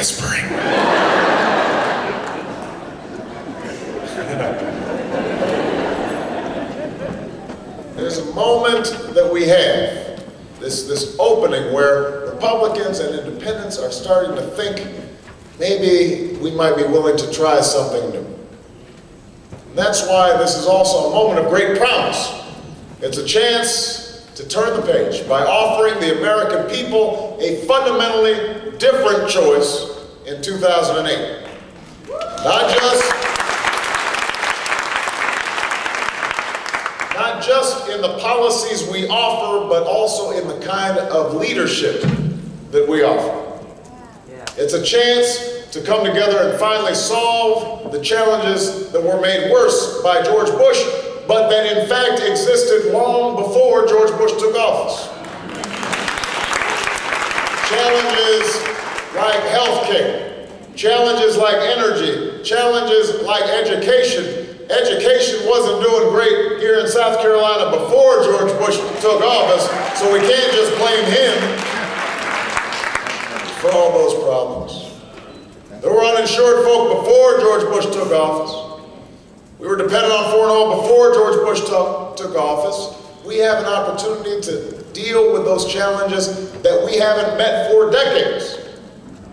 whispering. There's a moment that we have, this opening where Republicans and independents are starting to think maybe we might be willing to try something new. And that's why this is also a moment of great promise. It's a chance to turn the page by offering the American people a fundamentally different choice in 2008. Not just in the policies we offer, but also in the kind of leadership that we offer. It's a chance to come together and finally solve the challenges that were made worse by George Bush, but that in fact existed long before George Bush took office. Challenges like health care, challenges like energy, challenges like education. Education wasn't doing great here in South Carolina before George Bush took office, so we can't just blame him for all those problems. There were uninsured folk before George Bush took office. We were dependent on foreign oil before George Bush took office. We have an opportunity to deal with those challenges that we haven't met for decades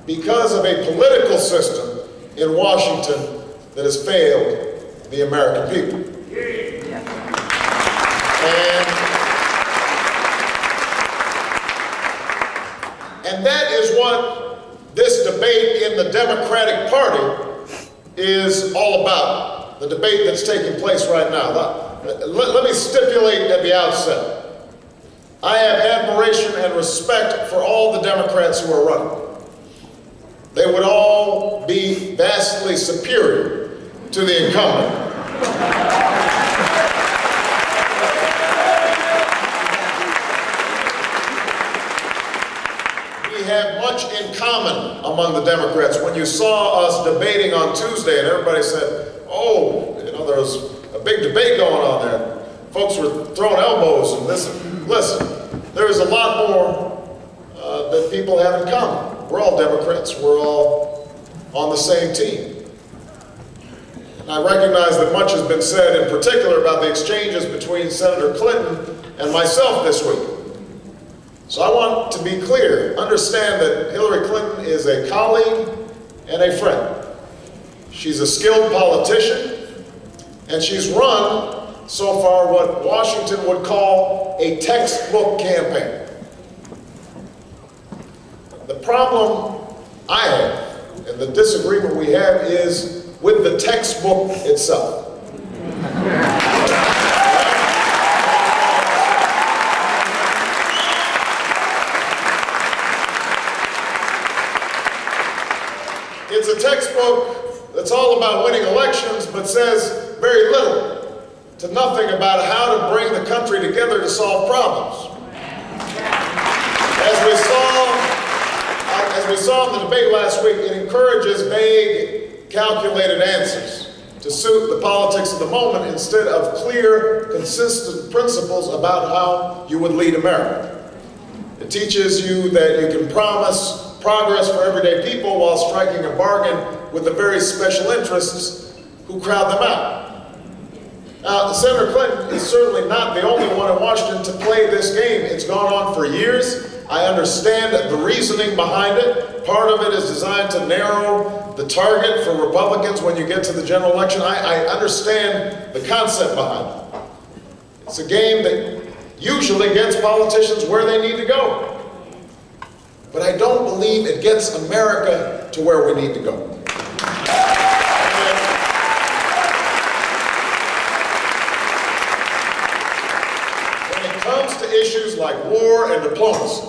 because of a political system in Washington that has failed the American people. And that is what this debate in the Democratic Party is all about, the debate that's taking place right now. Let me stipulate at the outset, I have admiration and respect for all the Democrats who are running. They would all be vastly superior to the incumbent. We have much in common among the Democrats. When you saw us debating on Tuesday and everybody said, oh, you know, there was a big debate going on there. Folks were throwing elbows and listen, there is a lot more that people have in common. We're all Democrats. We're all on the same team. And I recognize that much has been said in particular about the exchanges between Senator Clinton and myself this week. So I want to be clear. Understand that Hillary Clinton is a colleague and a friend. She's a skilled politician, and she's run, so far, what Washington would call a textbook campaign. The problem I have, and the disagreement we have, is with the textbook itself. It's a textbook that's all about winning elections, but says very little to nothing about how to bring the country together to solve problems. As we saw in the debate last week, it encourages vague, calculated answers to suit the politics of the moment instead of clear, consistent principles about how you would lead America. It teaches you that you can promise progress for everyday people while striking a bargain with the very special interests who crowd them out. Now, Senator Clinton is certainly not the only one in Washington to play this game. It's gone on for years. I understand the reasoning behind it. Part of it is designed to narrow the target for Republicans when you get to the general election. I understand the concept behind it. It's a game that usually gets politicians where they need to go. But I don't believe it gets America to where we need to go. When it comes to issues like war and diplomacy,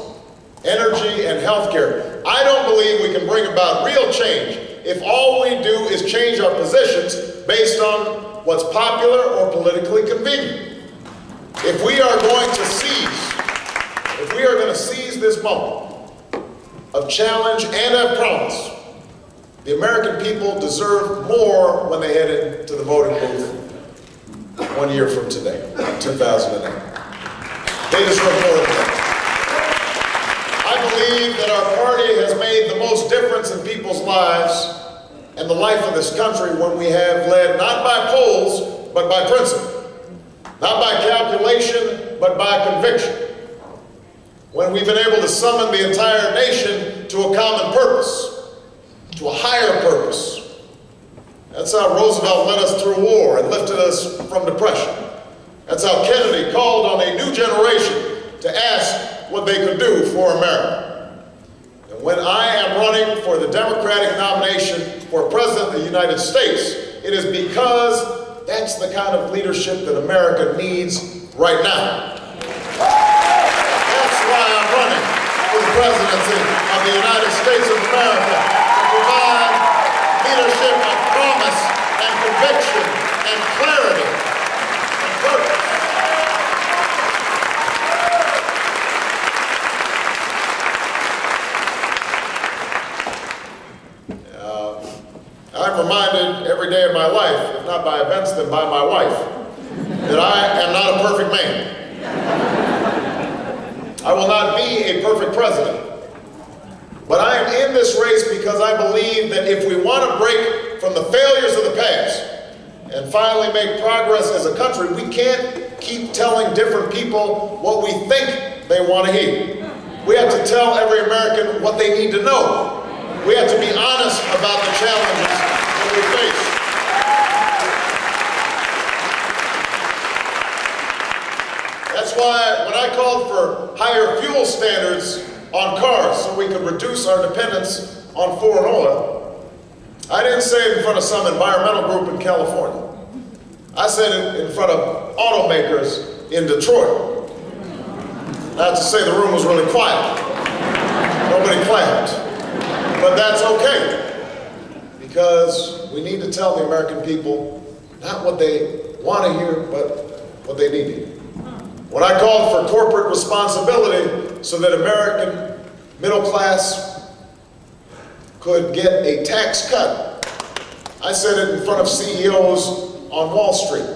energy and healthcare, I don't believe we can bring about real change if all we do is change our positions based on what's popular or politically convenient. If we are going to seize this moment of challenge and of promise, the American people deserve more when they head into the voting booth 1 year from today, 2008. They deserve more than that. I believe that our party has made the most difference in people's lives and the life of this country when we have led not by polls, but by principle. Not by calculation, but by conviction. When we've been able to summon the entire nation to a common purpose, to a higher purpose. That's how Roosevelt led us through war and lifted us from depression. That's how Kennedy called on a new generation to ask what they could do for America. And when I am running for the Democratic nomination for President of the United States, it is because that's the kind of leadership that America needs right now. That's why I'm running for the presidency of the United States of America, to provide leadership of promise and conviction and clarity and purpose. I'm reminded every day of my life, if not by events, then by my wife, that I am not a perfect man. I will not be a perfect president. But I am in this race because I believe that if we want to break from the failures of the past and finally make progress as a country, we can't keep telling different people what we think they want to hear. We have to tell every American what they need to know. We have to be honest about the challenges that we face. That's why when I called for higher fuel standards on cars so we could reduce our dependence on foreign oil, I didn't say it in front of some environmental group in California. I said it in front of automakers in Detroit. Not to say the room was really quiet. Nobody clapped. But that's okay, because we need to tell the American people not what they want to hear, but what they need to hear. When I called for corporate responsibility so that American middle class could get a tax cut, I said it in front of CEOs on Wall Street.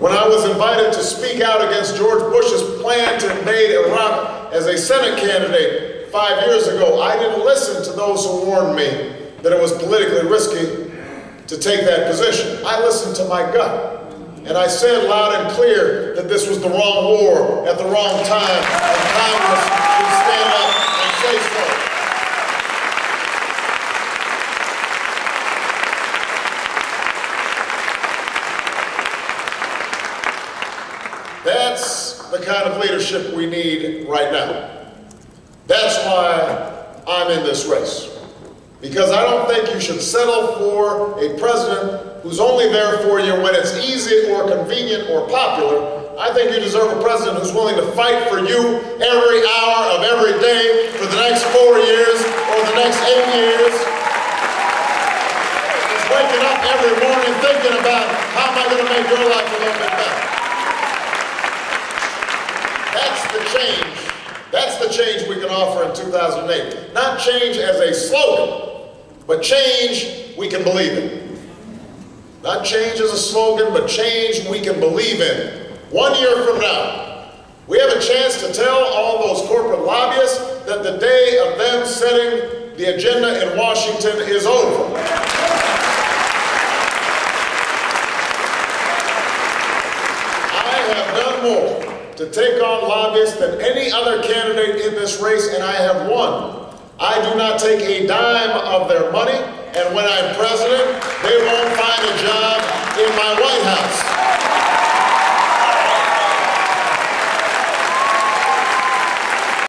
When I was invited to speak out against George Bush's plan to invade Iraq as a Senate candidate 5 years ago, I didn't listen to those who warned me that it was politically risky to take that position. I listened to my gut. And I said loud and clear that this was the wrong war at the wrong time, and Congress should stand up and say so. That's the kind of leadership we need right now. That's why I'm in this race. Because I don't think you should settle for a president who's only there for you when it's easy or convenient or popular. I think you deserve a president who's willing to fight for you every hour of every day for the next 4 years or the next 8 years. He's waking up every morning thinking about, how am I going to make your life a little bit better? That's the change. That's the change we can offer in 2008. Not change as a slogan, but change we can believe in. Not change as a slogan, but change we can believe in. 1 year from now, we have a chance to tell all those corporate lobbyists that the day of them setting the agenda in Washington is over. I have done more to take on lobbyists than any other candidate in this race, and I have won. I do not take a dime of their money, and when I'm president, they won't find a job in my White House.